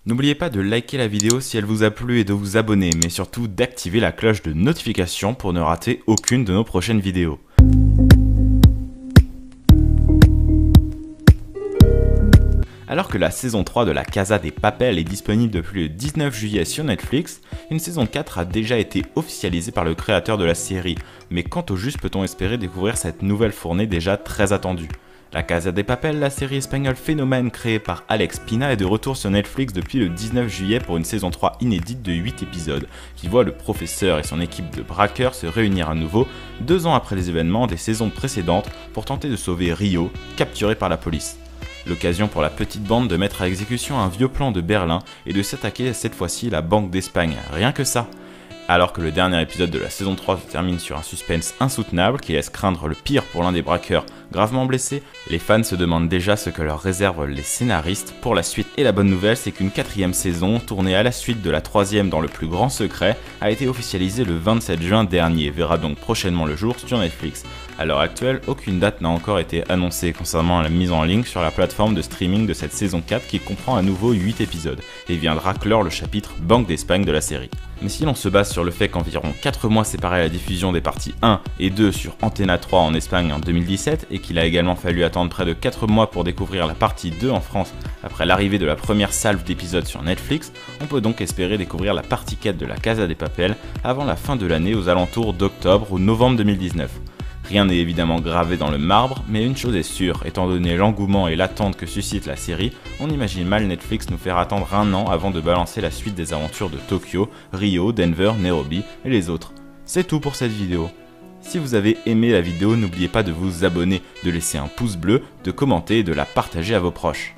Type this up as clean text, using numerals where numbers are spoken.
N'oubliez pas de liker la vidéo si elle vous a plu et de vous abonner, mais surtout d'activer la cloche de notification pour ne rater aucune de nos prochaines vidéos. Alors que la saison 3 de La Casa de Papel est disponible depuis le 19 juillet sur Netflix, une saison 4 a déjà été officialisée par le créateur de la série, mais quand au juste peut-on espérer découvrir cette nouvelle fournée déjà très attendue? La Casa de Papel, la série espagnole phénomène créée par Alex Pina, est de retour sur Netflix depuis le 19 juillet pour une saison 3 inédite de 8 épisodes, qui voit le professeur et son équipe de braqueurs se réunir à nouveau 2 ans après les événements des saisons précédentes pour tenter de sauver Rio, capturé par la police. L'occasion pour la petite bande de mettre à exécution un vieux plan de Berlin et de s'attaquer cette fois-ci la Banque d'Espagne, rien que ça. Alors que le dernier épisode de la saison 3 se termine sur un suspense insoutenable qui laisse craindre le pire pour l'un des braqueurs gravement blessé, les fans se demandent déjà ce que leur réservent les scénaristes pour la suite. Et la bonne nouvelle, c'est qu'une 4e saison, tournée à la suite de la 3e dans le plus grand secret, a été officialisée le 27 juin dernier et verra donc prochainement le jour sur Netflix. À l'heure actuelle, aucune date n'a encore été annoncée concernant la mise en ligne sur la plateforme de streaming de cette saison 4 qui comprend à nouveau 8 épisodes et viendra clore le chapitre Banque d'Espagne de la série. Mais si l'on se base sur le fait qu'environ 4 mois séparaient la diffusion des parties 1 et 2 sur Antena 3 en Espagne en 2017 et qu'il a également fallu attendre près de 4 mois pour découvrir la partie 2 en France après l'arrivée de la première salve d'épisodes sur Netflix, on peut donc espérer découvrir la partie 4 de La Casa de Papel avant la fin de l'année aux alentours d'octobre ou novembre 2019. Rien n'est évidemment gravé dans le marbre, mais une chose est sûre, étant donné l'engouement et l'attente que suscite la série, on imagine mal Netflix nous faire attendre 1 an avant de balancer la suite des aventures de Tokyo, Rio, Denver, Nairobi et les autres. C'est tout pour cette vidéo. Si vous avez aimé la vidéo, n'oubliez pas de vous abonner, de laisser un pouce bleu, de commenter et de la partager à vos proches.